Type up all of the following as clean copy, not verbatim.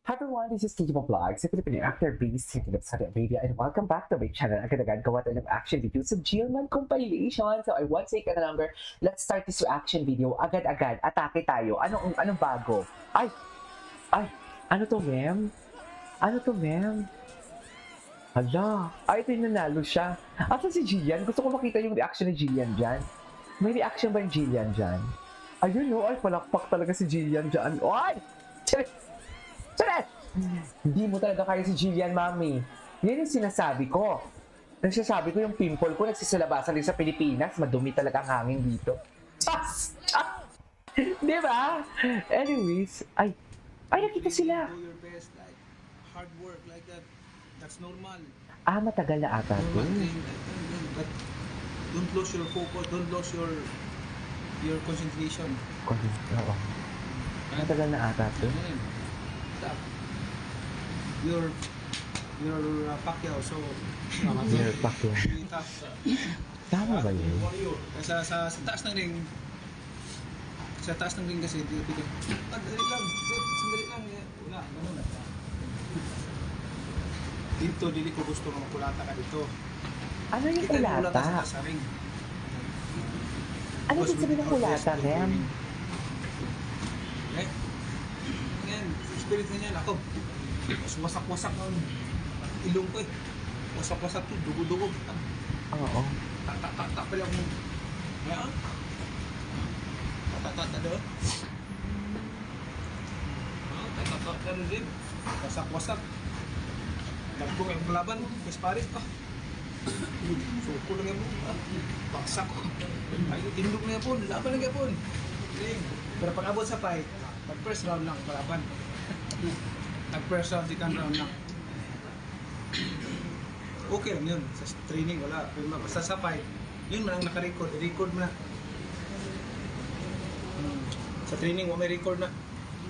Hi everyone, this is Kiki Vlogs, a Filipino actor based here in Saudi Arabia, and welcome back to my channel. Agad-agad gawa tayo ng action video sa Gilman compilation. So I won't take any longer. Let's start this reaction video. Agad-agad, atake tayo. Anong bago? Ano to, ma'am? Ano to, ma'am? Hala, ito yung nanalo siya. Asa si Jillian? Gusto ko makita yung reaction ni Jillian dyan. May reaction ba yung Jillian dyan? Ayun no, ay palakpak talaga si Jillian dyan. Ay! Charet! Hindi mo talaga kaya si Jillian, mami. Yan yung sinasabi ko. Nagsasabi ko yung pimple ko nagsisilabasan din sa Pilipinas. Madumi talaga ang hangin dito. Chas! Di ba? Anyways, ay, nakita sila. Do your best, like hard work, like that. That's normal. Matagal na ata to. Normal thing, but don't lose your focus, don't lose your concentration. Oo. Matagal na ata to. Ayan. Stop. You're Pacquiao, so Your Pacquiao. really tough. Tama ba yun? Kaya sa taas ng ring, kasi hindi ka. Sandali lang, wala, ganun. Dito, dili ko gusto ng kulata ka dito. Ano yung Kita yung kulata? sa ring. Ano yung sabihin ng kulata, ma'am? Okay? Yan, spirit na yan. Ako, mas wasak-wasak ang ilong ko eh. Wasak-wasak to, dugo-dugo. Oo. Tak-tak-tak pala ako. Ngayon? Tak-tak-tak doon. Tak-tak-tak na rin. Wasak-wasak. Nagkong yung kalaban, mas paris pa. Suko lang yan po. Baksak. Ay, tindog na yan po. Laban lang yan po. Pero pag abot sa fight, pag first round lang, kalaban. Pag first round, second round lang. Okay lang yun. Sa training, wala. Pero basta sa fight, yun man ang naka-record. I-record mo na. Sa training, may record na.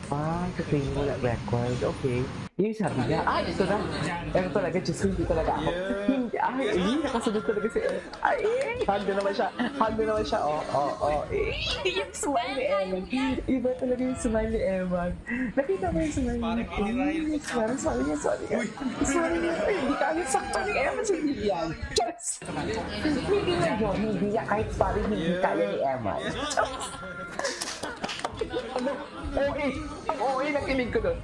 Sa tingin mo na record. Okay. Yung sabi niya, ito na. Ito talaga, Diyos ko, hindi talaga ako. Hindi, nakasunod talaga si hando naman siya. Yung smile ni Eman. Iba talaga yung smile ni Eman. Nakita mo yung smile niya. Smile niya. Hindi kaya sakta ni Eman si Lilian. Hindi na yun, hindi niya kahit parang hindi kaya ni Eman. Okay, ang okay na kilig ko doon.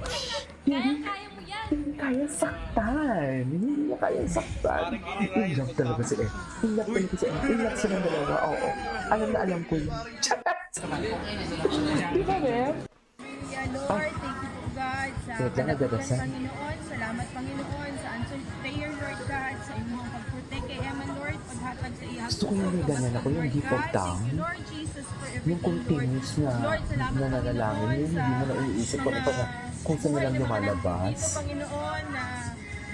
Kaya mo yan. Hindi kaya saktan. Hindi niya kaya saktan. In love talaga si Em. In love silang dalawa. Oo. Alam na alam ko yun. Di ba, Em? Yeah, Lord, thank you po God sa Wait lang, nagdadasal. Panginoon. Salamat Panginoon sa answered prayer, Lord God, sa inyong pag-protect kay Emma, Lord, paghatag sa iyang Gusto ko yung may ganyan ako, yung default down. Thank you, Lord Jesus, for everything, Yung continuous na Lord, salamat nananalangin, Panginoon, yun, hindi mo na iniisip kung ano pa na kung saan nilang lumalabas. Dito, Panginoon, na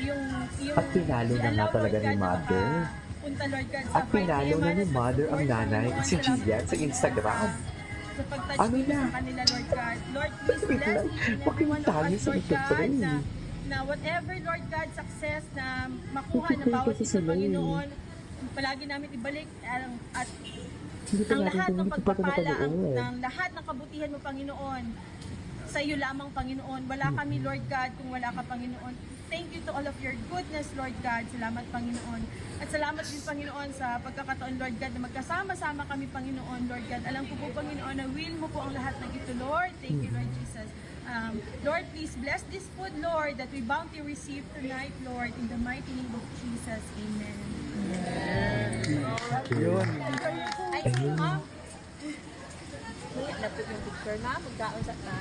yung At pinalo na nga talaga ni Mother. Punta, Lord God, sa At pinalo na ni Mother ang nanay, si Jillian, sa Instagram. sa pagtouch Ano dito na? sa kanila, Lord God. Lord, please Wait bless lang. each and every Bakit one of tayo us, sa Lord God, nagpapray? na whatever, Lord God, success na makuha ng Nagpapray bawat kasi isa, sila eh. Panginoon, palagi namin ibalik at Hindi pa ang natin lahat ng hindi pa ito pagpapala, napanood. ng lahat ng kabutihan mo, Panginoon, sa iyo lamang, Panginoon. Wala kami, Lord God, kung wala ka, Panginoon. Thank you to all of your goodness, Lord God. Salamat, Panginoon. At salamat din, Panginoon, sa pagkakataon, Lord God, na magkasama-sama kami, Panginoon, Lord God. Alam ko po, Panginoon, na will mo po ang lahat ng ito, Lord. Thank you, Lord Jesus. Lord, please bless this food, Lord, that we bounty receive tonight, Lord, in the mighty name of Jesus. Amen. Yun. Ay, ma'am. Lapit yung picture na, magkaon sa na.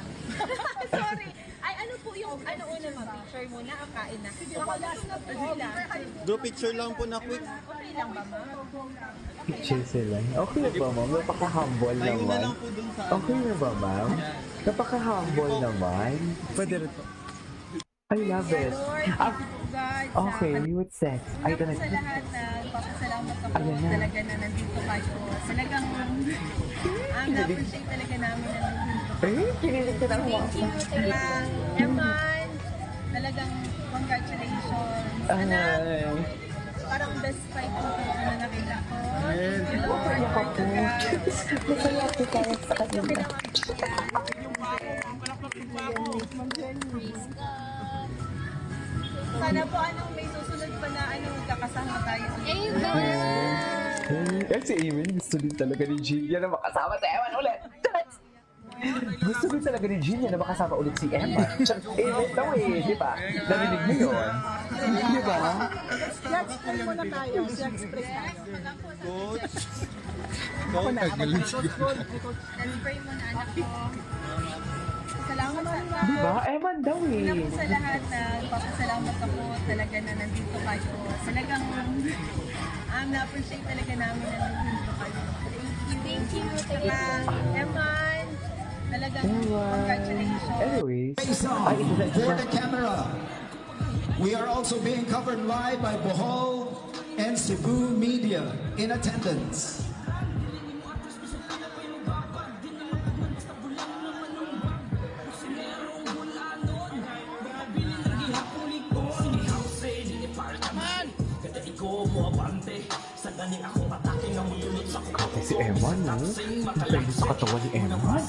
Sorry. Ay, ano po yung, una ma'am, picture muna, ang kain na. Sige, ako last na po. Do picture lang po na quick. Okay lang ba, ma'am? Picture sila. Okay na ba, ma'am? Napaka-humble Tayo na naman. lang po dun sa Okay na ba, ma'am? Napaka-humble naman. Pwede rin po. I love it. Lord, thank you po, God. sa Okay, with sex. Ay, Una po talaga. sa lahat, papasalamat ako Ayan na. talaga na nandito kayo. Talagang, na-appreciate talaga namin na nandito. Kinilig ka na ako. Thank you, Eman. Talagang congratulations. Anak, parang best fight ko na nakita ko. Masaya ka po. Masaya po tayo sa kanila. Praise God. Sana po may susunod pa na magkakasama tayo. Eh, si Emin, gusto din talaga ni Jillian na makasama si Eman ulit. Gusto din talaga ni Jillian na makasama ulit si Eman. Emin daw di ba? Narinig mo yun. Di ba? Spray muna tayo. Spray tayo. Coach. Spray muna anak ko. Salamat sa Di ba? Eman daw Una po sa lahat, papasalamat ako talaga na nandito kayo. Talagang na-appreciate talaga namin na nandito kayo. Thank you. Eman, talagang congratulations. Anyways, Song ay, ito na, ito for na. the camera. We are also being covered live by Bohol and Cebu Media in attendance. Kate si Eman, no? Ang sa katawan ni Eman.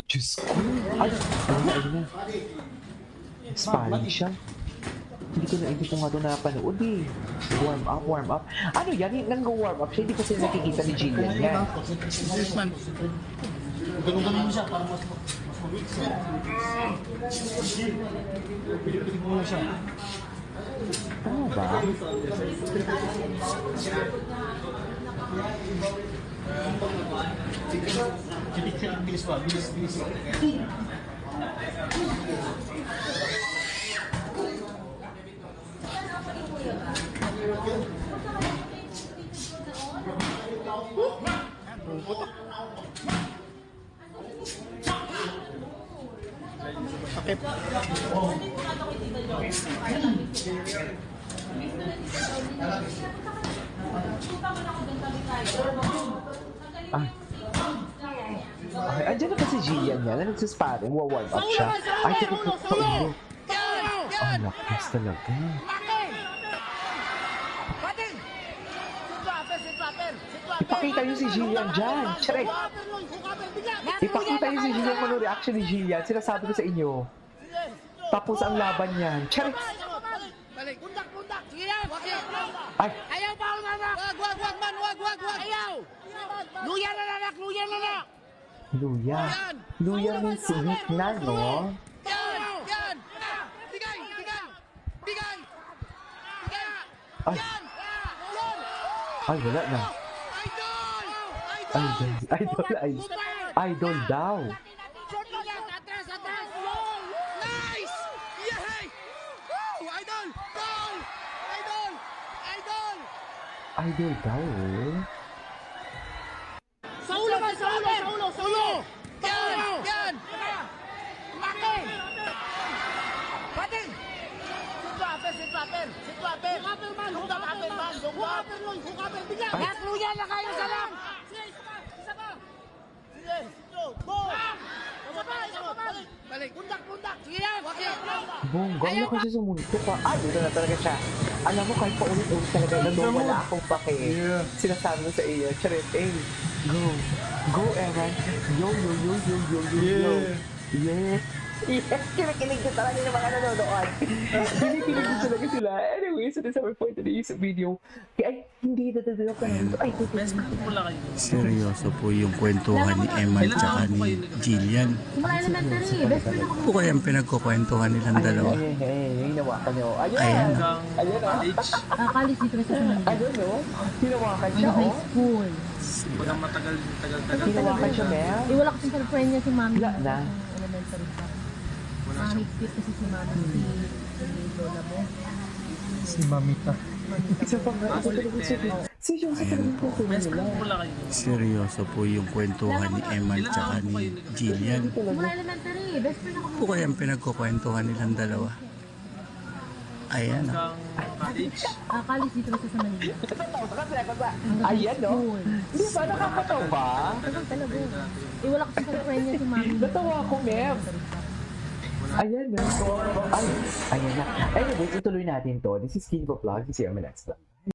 Diyos ko. Ay, ayun na. Sparring siya. Hindi ko nga ito napanood eh. Warm up. Ano yan? Nang-warm up siya. Hindi kasi nakikita ni Jillian yan. Ganun-ganun mo siya para mas mawik siya. Pilit-pilit mo siya. Tama ba? Bilis pa, bilis. Ay. Okay, andyan na pa si Jillian yan. Nagsisparring, warm up siya. Ay, teka po sa ulo. Ay, lakas talaga. Ipakita niyo si Jillian dyan. Charek. Ipakita niyo si Jillian kung ano reaction ni Jillian. Sinasabi ko sa inyo. Tapos ang laban niyan. Charek. Pundak! Sige yan! Ay, Ayaw pa ako nanak! Wag man! Ayaw! Luya na nanak! luya. Luya means weak na, no? Yan! Bigay! Ay, ay, wala na. Idol daw. Short lang yan! Atras! Nice! Yay! Woo! Idol! Goal! Idol! Idol daw, eh. Sa ulo! Yan! Makin! Pating! Sit-wapper! Hukapper! Bigla! Nakluyan na kayo sa lang! Isa pa! Isa pa! Balik! Pundak! Sige yan! Bongga na kasi sumuntok pa. Ay, dito na talaga siya. Alam mo, kahit paulit-ulit talaga na wala akong pake. Sinasabi mo sa iyo, Charet, go, Evan. Yo. Yeah. Kinikilig na talaga yung mga nanonood. Kinikilig na talaga sila. Anyway, so this is our point today's video. Ay, hindi dadadala ka na. Ay, Seryoso po yung kwentuhan ni Emma at saka ni Jillian. Ano po kaya ang pinagkukwentuhan nilang dalawa? Ay, hinawakan niyo. Ayan. College dito na sa Manila. Ayun, no? Hinawakan siya, High school. Pag matagal. Hinawakan siya, Mel. Eh, wala kasing girlfriend niya si Mami. Wala na. Elementary pa. Mahigpit kasi si Mami, si Lola mo. Si Mamita. Isa pa nga, ito talaga si Jose talagang kukunin nila. Seryoso po yung kwentuhan ni Emma at saka ni Jillian. Mga elementary, best friend ako. Ano po kaya ang pinagkukwentuhan nilang dalawa? Ayan. College dito na sa Manila. Ayan, no? Di ba nakakatawa? Talaga. Eh, wala kasing girlfriend niya si Mami. Natawa ako, Mem. Ayan na. Ay, ayan na. Anyways, ituloy natin to. This is King of Vlog. This is your next vlog.